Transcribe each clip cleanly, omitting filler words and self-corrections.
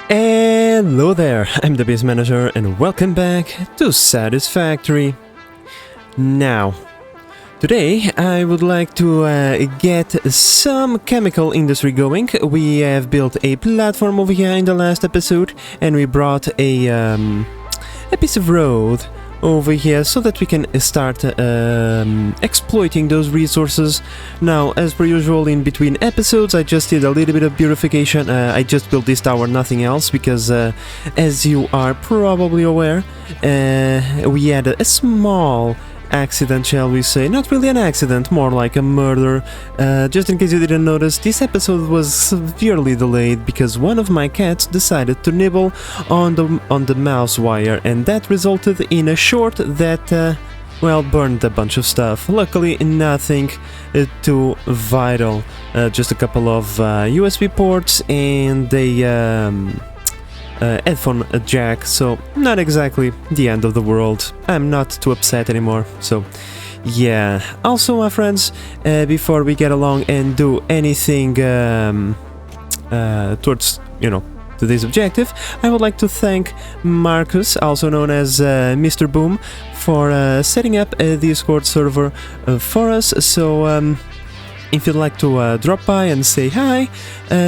Hello there, I'm the base manager and welcome back to Satisfactory. Now, today I would like to get some chemical industry going. We have built a platform over here in the last episode and we brought a piece of road over here so that we can start exploiting those resources. Now, as per usual, in between episodes I just did a little bit of purification. I just built this tower, nothing else, because as you are probably aware, we had a small accident, shall we say. Not really an accident, more like a murder. Just in case you didn't notice, this episode was severely delayed because one of my cats decided to nibble on the mouse wire, and that resulted in a short that well, burned a bunch of stuff. Luckily nothing too vital, just a couple of USB ports and a headphone jack, so not exactly the end of the world. I'm not too upset anymore, so yeah. Also, my friends, before we get along and do anything towards, today's objective, I would like to thank Marcus, also known as Mr. Boom, for setting up a Discord server for us. So if you'd like to drop by and say hi,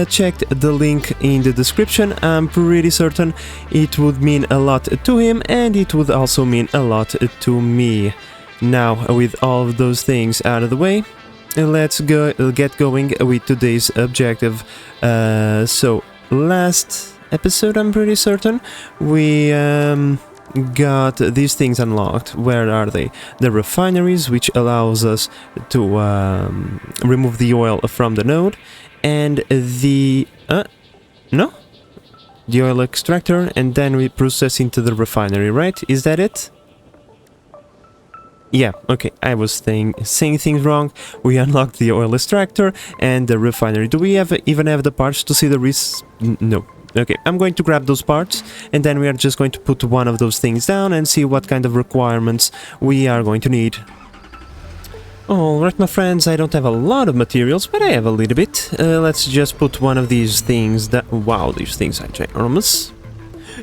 check the link in the description. I'm pretty certain it would mean a lot to him, and it would also mean a lot to me. Now, with all of those things out of the way, let's get going with today's objective. So, last episode, I'm pretty certain, we got these things unlocked. Where are they? The refineries, which allows us to remove the oil from the node, and the the oil extractor, and then we process into the refinery, right? Is that it? Yeah, okay, I was saying things wrong. We unlocked the oil extractor and the refinery. Do we even have the parts to see the No. Okay, I'm going to grab those parts, and then we are just going to put one of those things down and see what kind of requirements we are going to need. Alright, my friends, I don't have a lot of materials, but I have a little bit. Let's just put one of these things that... Wow, these things are ginormous.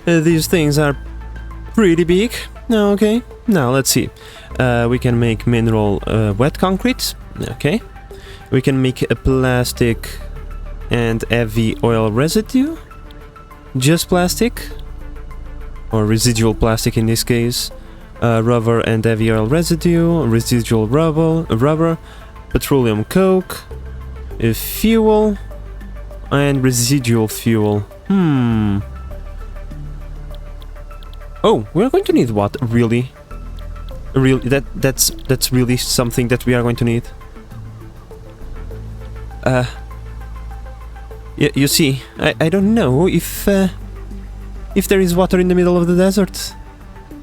These things are pretty big. Okay, now let's see. We can make mineral wet concrete. Okay. We can make a plastic and heavy oil residue. Just plastic, or residual plastic in this case, rubber and heavy oil residue, residual rubber, petroleum coke, fuel, and residual fuel. Oh, we're going to need what? Really? That's really something that we are going to need. You see, I don't know if there is water in the middle of the desert.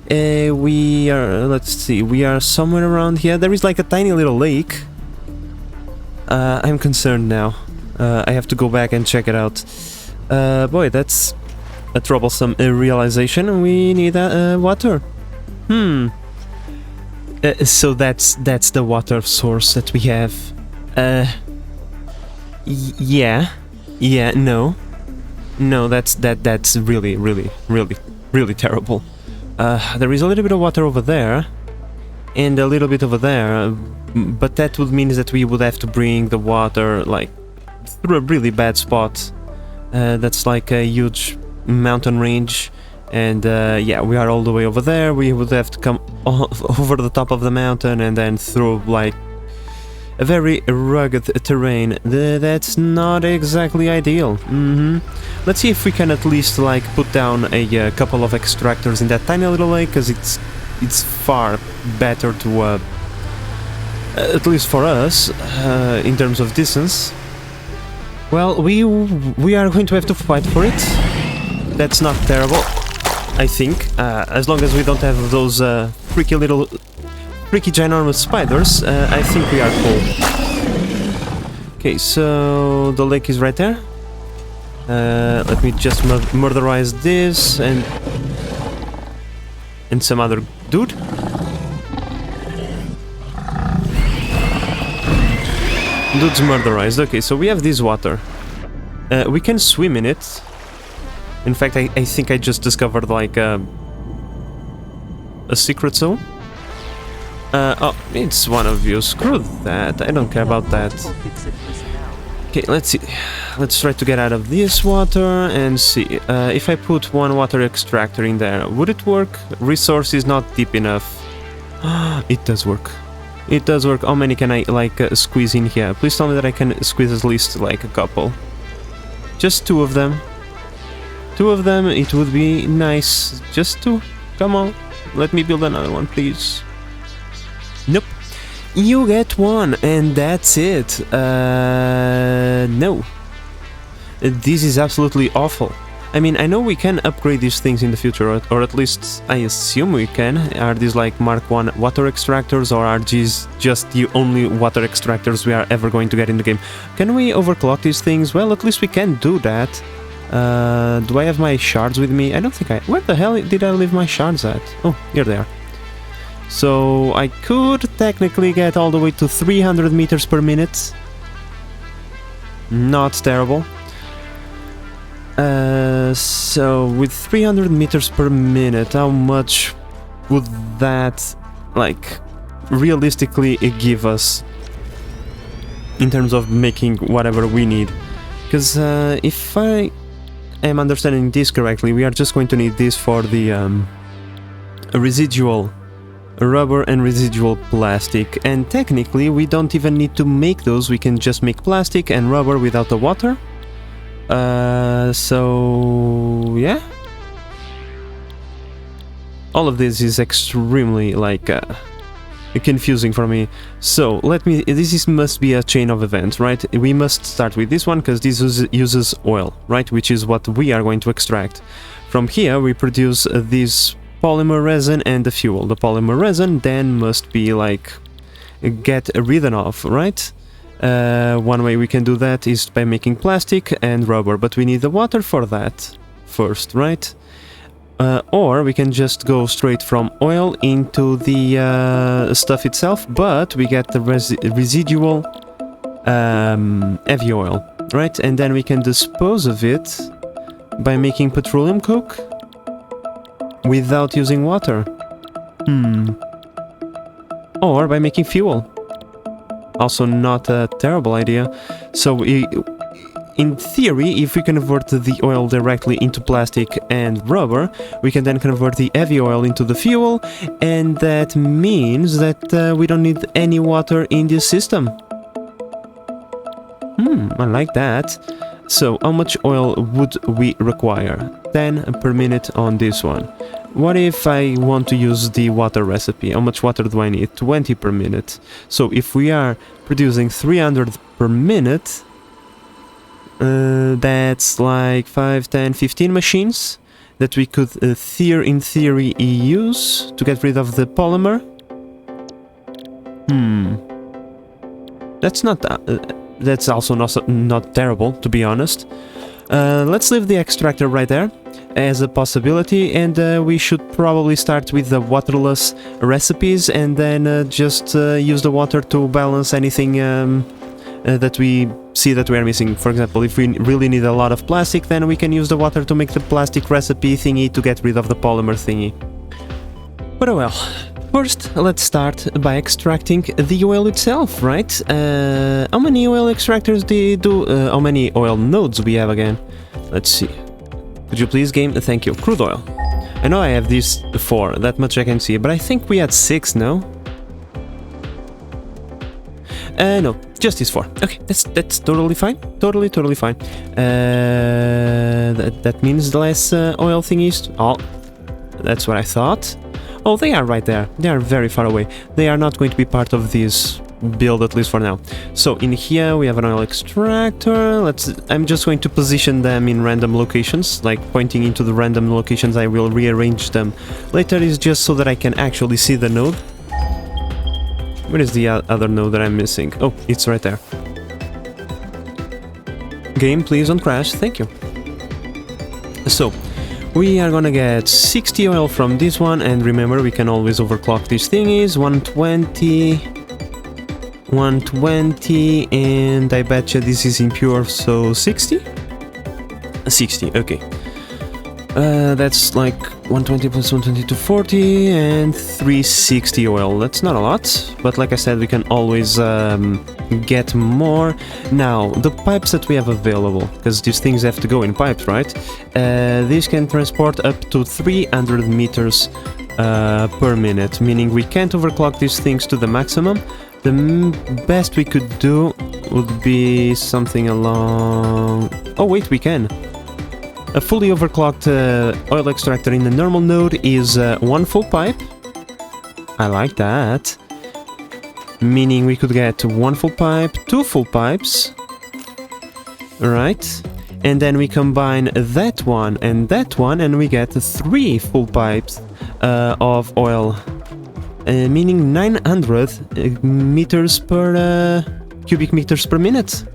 We are, let's see, we are somewhere around here. There is like a tiny little lake. I'm concerned now. I have to go back and check it out. Boy, that's a troublesome realization. We need water. So that's the water source that we have. Yeah, no, that's really terrible. There is a little bit of water over there, and a little bit over there, but that would mean that we would have to bring the water, like, through a really bad spot. That's like a huge mountain range, and yeah, we are all the way over there. We would have to come over the top of the mountain and then through, like, a very rugged terrain. That's not exactly ideal. Let's see if we can at least, like, put down a couple of extractors in that tiny little lake, because it's far better to, at least for us, in terms of distance. Well, we are going to have to fight for it. That's not terrible, I think, as long as we don't have those freaky ginormous spiders. I think we are cool. Okay, so the lake is right there. Let me just murderize this and some other dude. Dude's murderized. Okay, so we have this water. We can swim in it. In fact, I think I just discovered like a secret zone. Oh, it's one of you. Screw that. I don't care about that. Okay, let's see. Let's try to get out of this water and see. If I put one water extractor in there, would it work? Resource is not deep enough. It does work. It does work. How many can I, like, squeeze in here? Please tell me that I can squeeze at least, like, a couple. Just 2 of them. 2 of them, it would be nice. Just 2. Come on. Let me build another one, please. Nope. You get 1, and that's it. No. This is absolutely awful. I mean, I know we can upgrade these things in the future, or at least I assume we can. Are these like Mark 1 water extractors, or are these just the only water extractors we are ever going to get in the game? Can we overclock these things? Well, at least we can do that. Do I have my shards with me? I don't think I... Where the hell did I leave my shards at? Oh, here they are. So I could technically get all the way to 300 meters per minute. Not terrible. So with 300 meters per minute, how much would that, like, realistically give us in terms of making whatever we need? Because if I am understanding this correctly, we are just going to need this for the residual rubber and residual plastic, and technically we don't even need to make those. We can just make plastic and rubber without the water. So yeah, all of this is extremely like confusing for me. So this must be a chain of events, right? We must start with this one because this uses oil, right, which is what we are going to extract. From here we produce this polymer resin and the fuel. The polymer resin then must be like get ridden of, right? One way we can do that is by making plastic and rubber, but we need the water for that first, right? Or we can just go straight from oil into the stuff itself, but we get the residual heavy oil, right? And then we can dispose of it by making petroleum coke without using water. Or by making fuel. Also not a terrible idea. So in theory, if we convert the oil directly into plastic and rubber, we can then convert the heavy oil into the fuel, and that means that we don't need any water in this system. I like that. So how much oil would we require? 10 per minute on this one. What if I want to use the water recipe? How much water do I need? 20 per minute. So if we are producing 300 per minute, that's like 5, 10, 15 machines that we could in theory use to get rid of the polymer. That's not that's also not terrible, to be honest. Let's leave the extractor right there as a possibility, and we should probably start with the waterless recipes and then just use the water to balance anything that we see that we are missing. For example, if we really need a lot of plastic, then we can use the water to make the plastic recipe thingy to get rid of the polymer thingy. But oh well. First, let's start by extracting the oil itself, right? How many oil extractors do you do? How many oil nodes we have again? Let's see. Could you please game? Thank you. Crude oil. I know I have these 4, that much I can see, but I think we had 6, no? No, just these 4. Okay, that's totally fine. Totally fine. That means less oil thingies. Oh, that's what I thought. Oh, they are right there. They are very far away. They are not going to be part of this build, at least for now. So in here we have an oil extractor. I'm just going to position them in random locations, like pointing into the random locations. I will rearrange them later. Is just so that I can actually see the node. Where is the other node that I'm missing? Oh, it's right there. Game, please don't crash. Thank you. So we are gonna get 60 oil from this one, and remember, we can always overclock these thingies. 120, and I betcha this is impure, so 60? 60, okay. That's like 120 plus 120 to 40 and 360 oil. That's not a lot, but like I said, we can always get more. Now, the pipes that we have available, because these things have to go in pipes, right? These can transport up to 300 meters per minute, meaning we can't overclock these things to the maximum. The best we could do would be something along... Oh wait, we can! A fully overclocked oil extractor in the normal node is one full pipe. I like that. Meaning we could get one full pipe, two full pipes. Right? And then we combine that one, and we get three full pipes of oil. Meaning 900 meters per cubic meters per minute.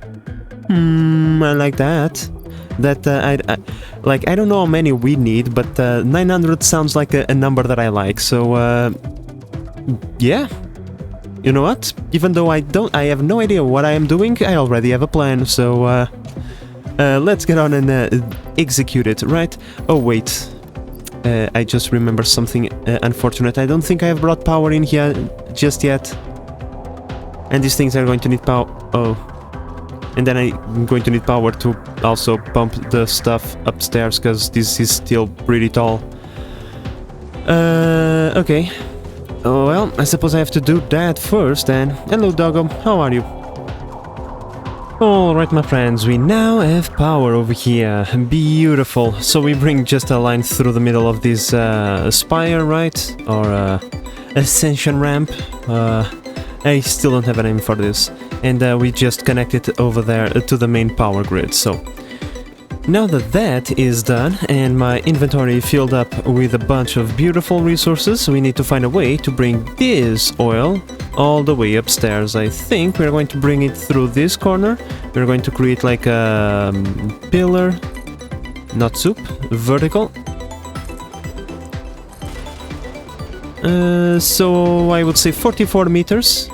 I like that. That I don't know how many we need, but 900 sounds like a number that I like. So yeah, you know what? Even though I have no idea what I am doing, I already have a plan. So let's get on and execute it, right? Oh wait, I just remember something unfortunate. I don't think I have brought power in here just yet, and these things are going to need power. Oh. And then I'm going to need power to also pump the stuff upstairs, because this is still pretty tall. Okay. Oh, well, I suppose I have to do that first then. Hello, doggo. How are you? Alright, my friends, we now have power over here. Beautiful. So we bring just a line through the middle of this spire, right? Or ascension ramp. I still don't have a name for this. And we just connect it over there to the main power grid. So now that that is done and my inventory filled up with a bunch of beautiful resources, we need to find a way to bring this oil all the way upstairs. I think we're going to bring it through this corner. We're going to create like a pillar, not soup, vertical. So I would say 44 meters.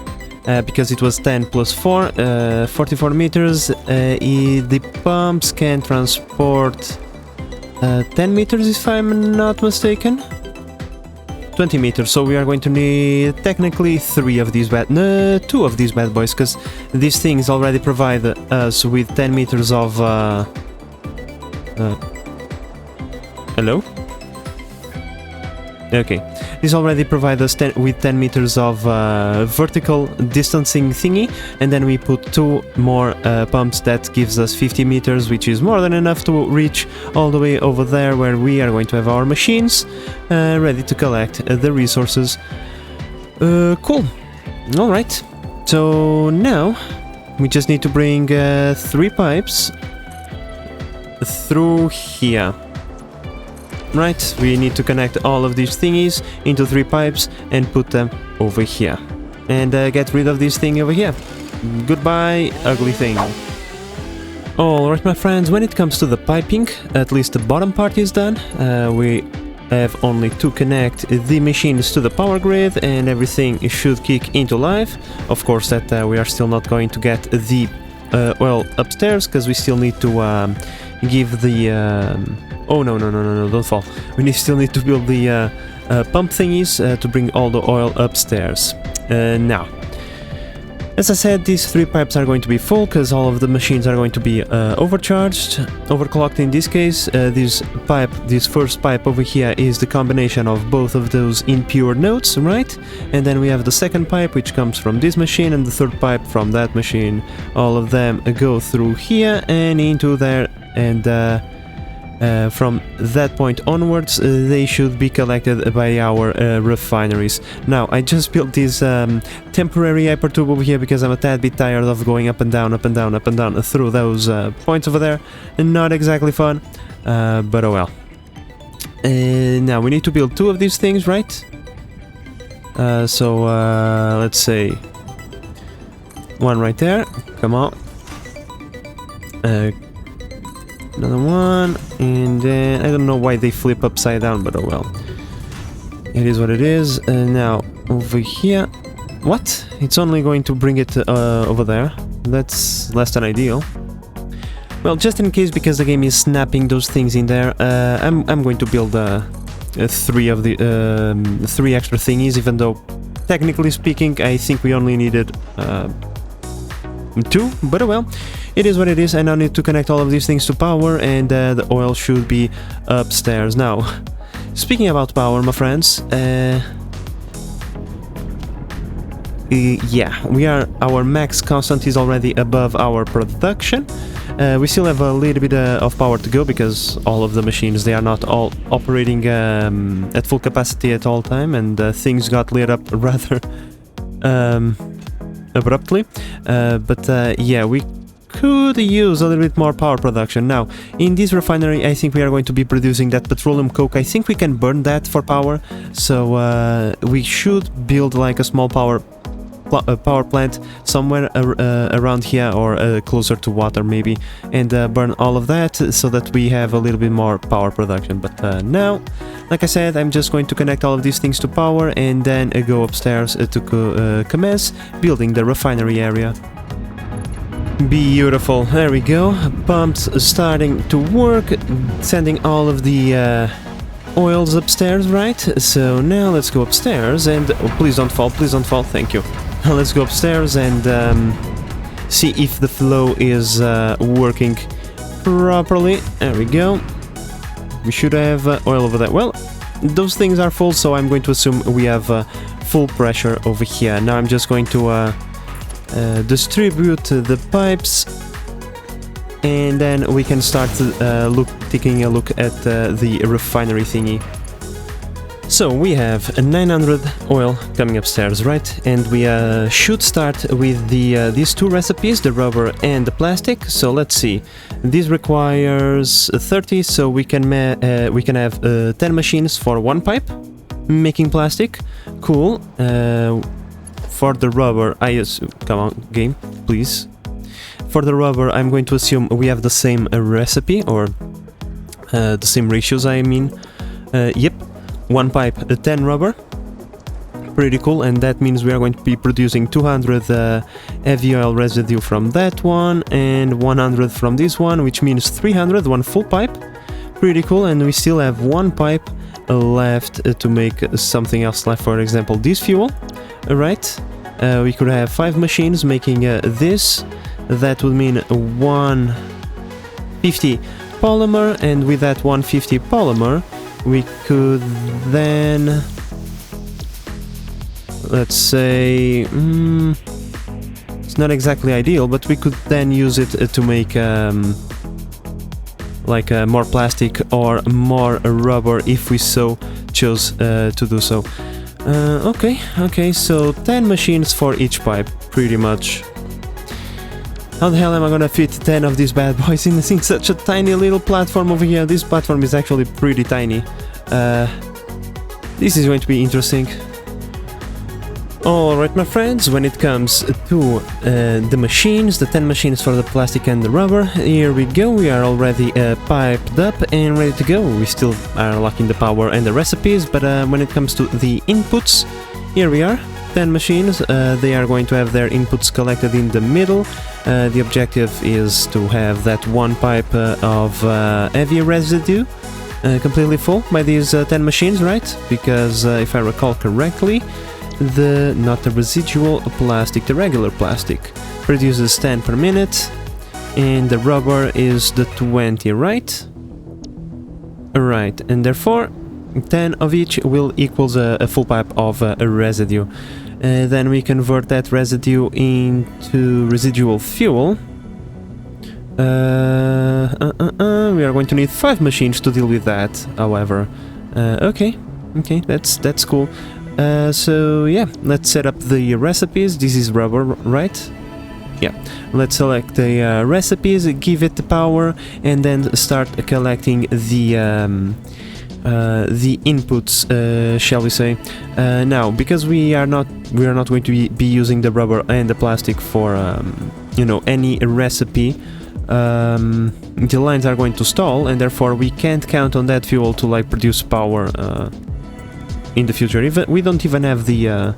Because it was 10 plus 4, 44 meters. The pumps can transport 10 meters if I'm not mistaken. 20 meters, so we are going to need technically 2 of these bad boys, because these things already provide us with 10 meters of... hello? Okay, this already provides us with 10 meters of vertical distancing thingy, and then we put 2 more pumps that gives us 50 meters, which is more than enough to reach all the way over there where we are going to have our machines ready to collect the resources. Cool. Alright, so now we just need to bring 3 pipes through here. Right, we need to connect all of these thingies into 3 pipes and put them over here. And get rid of this thing over here. Goodbye, ugly thing. Alright, my friends, when it comes to the piping, at least the bottom part is done. We have only to connect the machines to the power grid and everything should kick into life. Of course, that we are still not going to get the oil upstairs, because we still need to give the... Oh, no, don't fall. We still need to build the pump thingies to bring all the oil upstairs. Now, as I said, these 3 pipes are going to be full, because all of the machines are going to be overclocked in this case. This first pipe over here is the combination of both of those impure nodes, right? And then we have the second pipe, which comes from this machine, and the third pipe from that machine. All of them go through here and into there, and from that point onwards, they should be collected by our refineries. Now, I just built this temporary hypertube over here because I'm a tad bit tired of going up and down, up and down, up and down through those points over there. Not exactly fun, but oh well. Now, we need to build 2 of these things, right? So, let's say 1 right there. Come on. Another one, and then I don't know why they flip upside down, but oh well. It is what it is. Now, over here... What? It's only going to bring it over there. That's less than ideal. Well, just in case, because the game is snapping those things in there, I'm going to build three of the three extra thingies, even though technically speaking I think we only needed two, but oh well, it is what it is. I now need to connect all of these things to power, and the oil should be upstairs. Now, speaking about power, my friends, yeah, our max constant is already above our production. We still have a little bit of power to go, because all of the machines, they are not all operating at full capacity at all time, and things got lit up rather abruptly. But yeah, we could use a little bit more power production. Now, in this refinery, I think we are going to be producing that petroleum coke. I think we can burn that for power, so we should build like a small power plant somewhere around here, or closer to water maybe, and burn all of that so that we have a little bit more power production. But now, like I said, I'm just going to connect all of these things to power, and then go upstairs to commence building the refinery area. Beautiful, there we go. Pumps starting to work, sending all of the oils upstairs, right? So now let's go upstairs and please don't fall, thank you. Let's go upstairs and see if the flow is working properly. There we go. We should have oil over there. Well, those things are full, so I'm going to assume we have full pressure over here. Now I'm just going to distribute the pipes, and then we can start taking a look at the refinery thingy. So we have 900 oil coming upstairs, right? And we should start with these two recipes, the rubber and the plastic. So let's see. This requires 30, so we can have 10 machines for one pipe making plastic. Cool. For the rubber, come on, game, please. For the rubber, I'm going to assume we have the same recipe, or the same ratios, I mean. Yep. One pipe, 10 rubber. Pretty cool, and that means we are going to be producing 200 heavy oil residue from that one, and 100 from this one, which means 300, one full pipe. Pretty cool, and we still have one pipe left to make something else, like for example this fuel. Right? We could have 5 machines making this. That would mean 150 polymer, and with that 150 polymer we could then, let's say, it's not exactly ideal, but we could then use it to make like more plastic or more rubber if we so chose to do so. Okay, so 10 machines for each pipe, pretty much. How the hell am I gonna fit 10 of these bad boys in such a tiny little platform over here? This platform is actually pretty tiny. This is going to be interesting. Alright, my friends, when it comes to the machines, the 10 machines for the plastic and the rubber, here we go. We are already piped up and ready to go. We still are lacking the power and the recipes, but when it comes to the inputs, here we are. 10 machines, they are going to have their inputs collected in the middle. The objective is to have that one pipe of heavy residue completely full by these 10 machines, right? Because if I recall correctly, not the residual plastic, the regular plastic produces 10 per minute, and the rubber is the 20, right? Right, and therefore 10 of each will equals a full pipe of residue. Then we convert that residue into residual fuel. We are going to need 5 machines to deal with that, however. Okay, that's cool. So yeah, let's set up the recipes. This is rubber, right? Yeah, let's select the recipes, give it the power, and then start collecting the inputs, shall we say. Now, because we are not going to be using the rubber and the plastic for you know, any recipe, the lines are going to stall, and therefore we can't count on that fuel to like produce power in the future. We don't even have the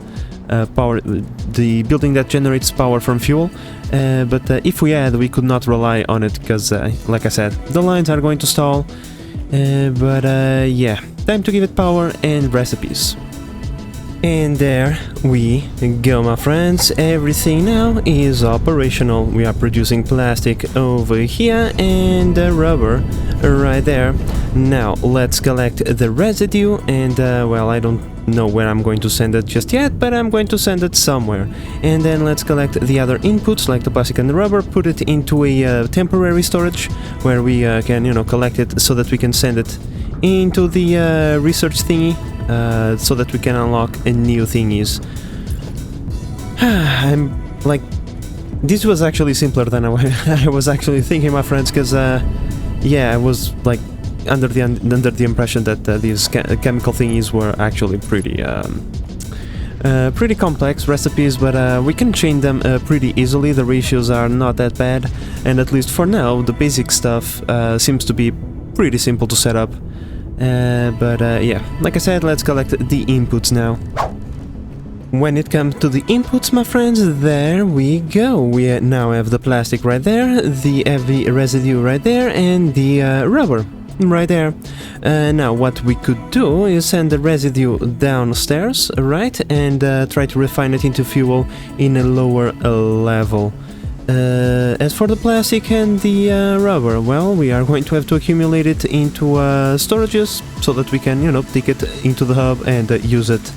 power, the building that generates power from fuel. But if we had, we could not rely on it because, like I said, the lines are going to stall. Yeah, time to give it power and recipes. And there we go, my friends. Everything now is operational. We are producing plastic over here and rubber right there. Now let's collect the residue and well, I don't know where I'm going to send it just yet, but I'm going to send it somewhere. And then let's collect the other inputs like the plastic and the rubber, put it into a temporary storage where we can, you know, collect it so that we can send it into the research thingy. So that we can unlock new thingies. I'm like, this was actually simpler than I was actually thinking, my friends, because yeah, I was like under the impression that these chemical thingies were actually pretty complex recipes, but we can chain them pretty easily. The ratios are not that bad, and at least for now, the basic stuff seems to be pretty simple to set up. Yeah, like I said, let's collect the inputs now. When it comes to the inputs, my friends, there we go. We now have the plastic right there, the heavy residue right there, and the rubber right there. Now what we could do is send the residue downstairs, right, and try to refine it into fuel in a lower level. As for the plastic and the rubber, well, we are going to have to accumulate it into storages so that we can, you know, take it into the hub and use it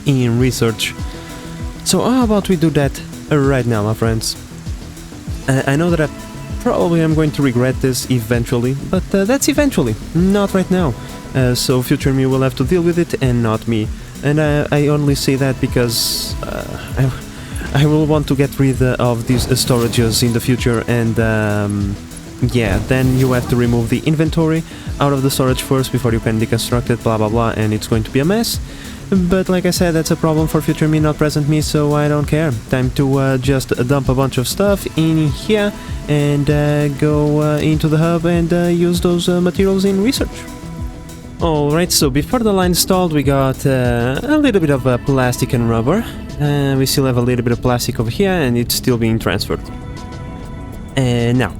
in research. So how about we do that right now, my friends? I know that I probably am going to regret this eventually, but that's eventually, not right now. So future me will have to deal with it and not me. And I only say that because I will want to get rid of these storages in the future, and yeah, then you have to remove the inventory out of the storage first before you can deconstruct it, blah blah blah, and it's going to be a mess. But like I said, that's a problem for future me, not present me, so I don't care. Time to just dump a bunch of stuff in here and go into the hub and use those materials in research. Alright, so before the line stalled, we got a little bit of plastic and rubber. We still have a little bit of plastic over here, and it's still being transferred. And now,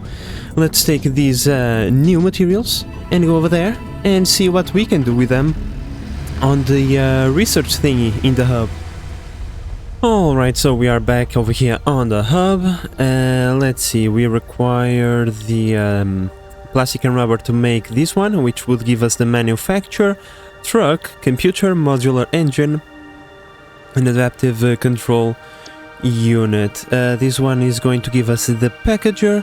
let's take these new materials and go over there and see what we can do with them on the research thingy in the hub. Alright, so we are back over here on the hub. Let's see, we require the plastic and rubber to make this one, which would give us the manufacture, truck, computer, modular engine, an adaptive control unit. This one is going to give us the packager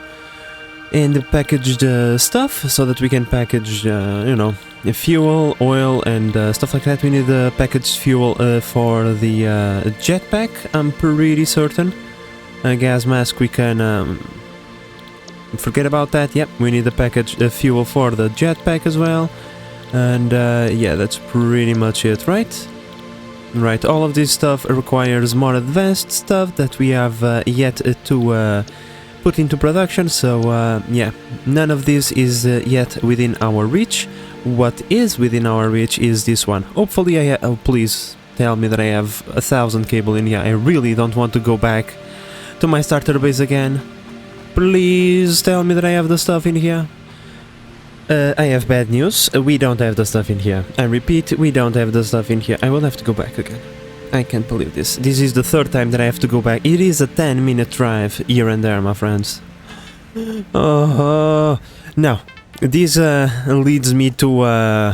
and the packaged stuff so that we can package, you know, fuel, oil, and stuff like that. We need the packaged fuel for the jetpack, I'm pretty certain. Gas mask, we can forget about that. Yep, we need the packaged fuel for the jetpack as well. And yeah, that's pretty much it, right? Right, all of this stuff requires more advanced stuff that we have yet to put into production, so yeah, none of this is yet within our reach. What is within our reach is this one. Hopefully oh, please tell me that I have 1,000 cable in here. I really don't want to go back to my starter base again. Please tell me that I have the stuff in here. I have bad news. We don't have the stuff in here. I repeat, we don't have the stuff in here. I will have to go back again. I can't believe this. This is the third time that I have to go back. It is a 10-minute drive here and there, my friends. Now, this leads me to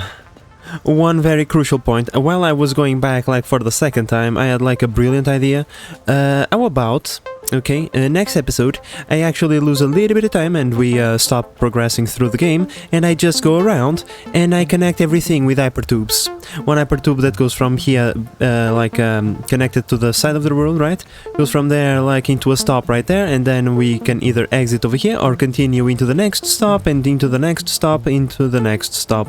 one very crucial point. While I was going back, like, for the second time, I had, like, a brilliant idea. How about... Okay, next episode, I actually lose a little bit of time and we stop progressing through the game, and I just go around and I connect everything with hypertubes. One hypertube that goes from here, like connected to the side of the world, right? Goes from there like into a stop right there, and then we can either exit over here or continue into the next stop and into the next stop into the next stop.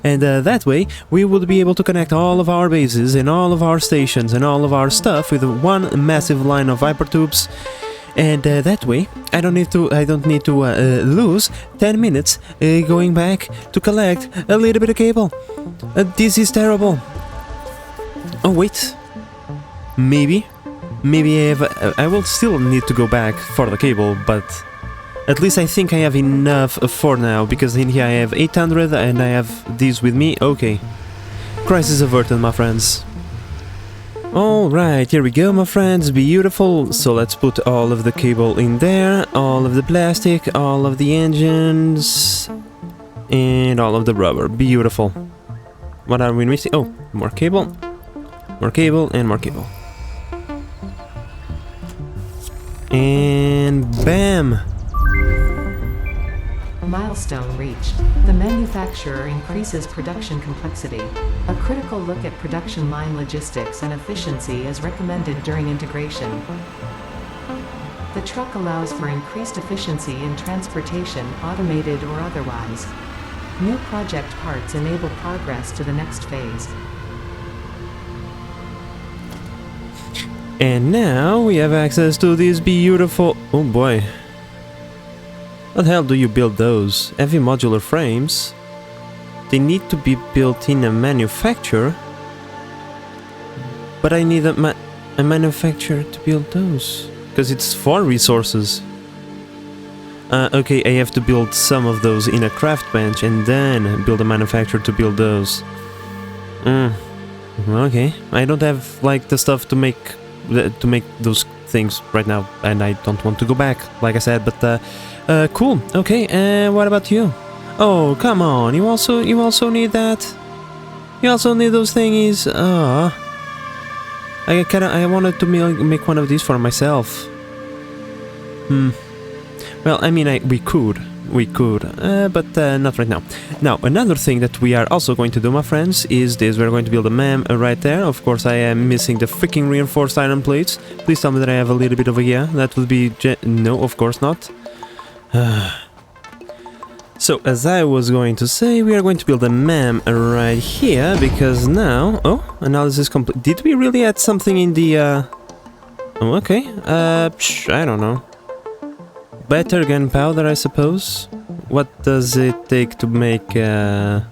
And that way, we would be able to connect all of our bases and all of our stations and all of our stuff with one massive line of hypertubes. And that way, I don't need to lose 10 minutes going back to collect a little bit of cable. This is terrible. Oh wait, Maybe I will still need to go back for the cable, but at least I think I have enough for now, because in here I have 800 and I have these with me. Okay, crisis averted, my friends. Alright, here we go, my friends, beautiful. So let's put all of the cable in there, all of the plastic, all of the engines, and all of the rubber. Beautiful. What are we missing? Oh, more cable, and more cable. And bam! Milestone reached. The manufacturer increases production complexity. A critical look at production line logistics and efficiency is recommended during integration. The truck allows for increased efficiency in transportation, automated or otherwise. New project parts enable progress to the next phase. And now we have access to these beautiful... Oh boy. How the hell do you build those? Heavy modular frames? They need to be built in a manufacturer. But I need a manufacturer to build those. Because it's 4 resources. Okay, I have to build some of those in a craft bench and then build a manufacturer to build those. Okay, I don't have like the stuff to make those things right now, and I don't want to go back, like I said, but cool. Okay, what about you? Oh, come on, you also need that? You also need those thingies? I wanted to make one of these for myself. Well, I mean, we could, but not right now. Now, another thing that we are also going to do, my friends, is this. We're going to build a MAM right there. Of course, I am missing the freaking reinforced iron plates. Please tell me that I have a little bit of a yeah. That would be... No, of course not. So, as I was going to say, we are going to build a MAM right here, because now... Oh, analysis complete. Did we really add something in the... Oh, okay. I don't know. Better gunpowder, I suppose. What does it take to make... Yeah,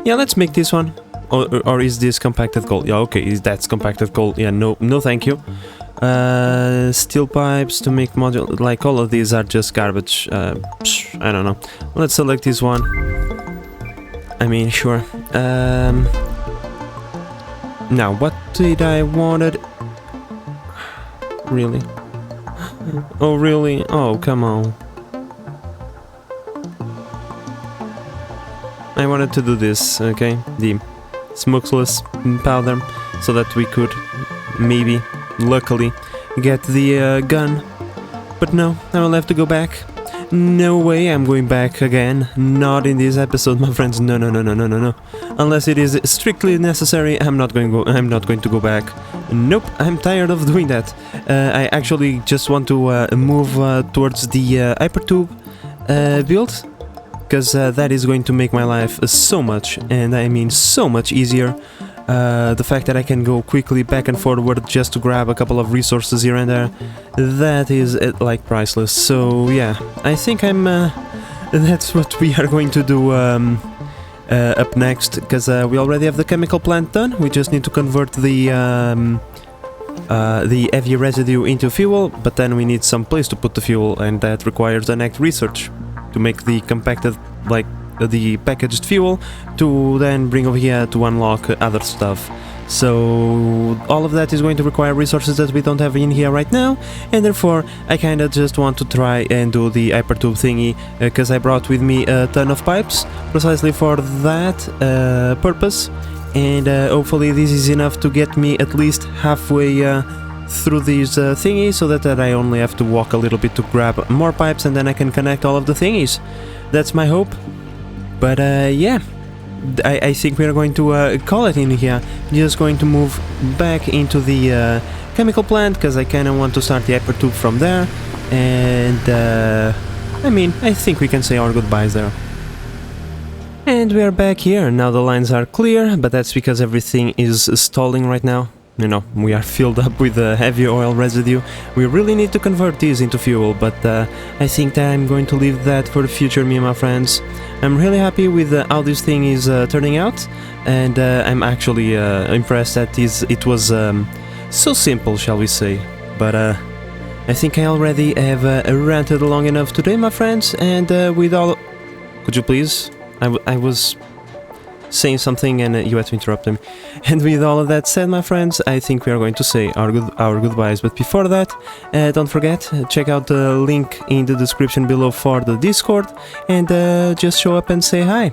let's make this one. Or is this compacted coal? Yeah, okay, that's compacted coal. Yeah, no thank you. Steel pipes to make module... Like, all of these are just garbage. I don't know. Let's select this one. I mean, sure. Now, what did I wanted? Really? Oh, really? Oh, come on. I wanted to do this, okay? The smokeless powder, so that we could maybe, luckily, get the gun. But no, I will have to go back. No way I'm going back again. Not in this episode, my friends. No. Unless it is strictly necessary, I'm not going to go back. Nope, I'm tired of doing that. I actually just want to move towards the Hypertube build, because that is going to make my life so much, and I mean so much easier. The fact that I can go quickly back and forward just to grab a couple of resources here and there, that is like priceless. So yeah, I think that's what we are going to do up next, because we already have the chemical plant done. We just need to convert the heavy residue into fuel, but then we need some place to put the fuel, and that requires an act research to make the compacted, like the packaged fuel, to then bring over here to unlock other stuff. So all of that is going to require resources that we don't have in here right now, and therefore I kinda just want to try and do the Hypertube thingy, because I brought with me a ton of pipes precisely for that purpose, and hopefully this is enough to get me at least halfway through these thingies, so that I only have to walk a little bit to grab more pipes, and then I can connect all of the thingies. That's my hope. But yeah, I think we are going to call it in here. Just going to move back into the chemical plant, because I kind of want to start the Hypertube from there. And I mean, I think we can say our goodbyes there. And we are back here. Now the lines are clear, but that's because everything is stalling right now. You know, we are filled up with heavy oil residue. We really need to convert these into fuel, but I think that I'm going to leave that for the future, me and my friends. I'm really happy with how this thing is turning out, and I'm actually impressed that it was so simple, shall we say. But I think I already have ranted long enough today, my friends, and with all... Could you please? I was saying something and you had to interrupt him. And with all of that said, my friends, I think we are going to say our goodbyes. But before that, don't forget, check out the link in the description below for the Discord, and just show up and say hi.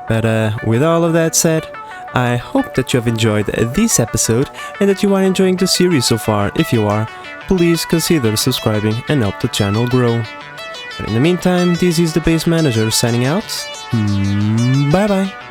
But with all of that said, I hope that you have enjoyed this episode and that you are enjoying the series so far. If you are, please consider subscribing and help the channel grow. But in the meantime, this is the Base Manager signing out. Bye bye.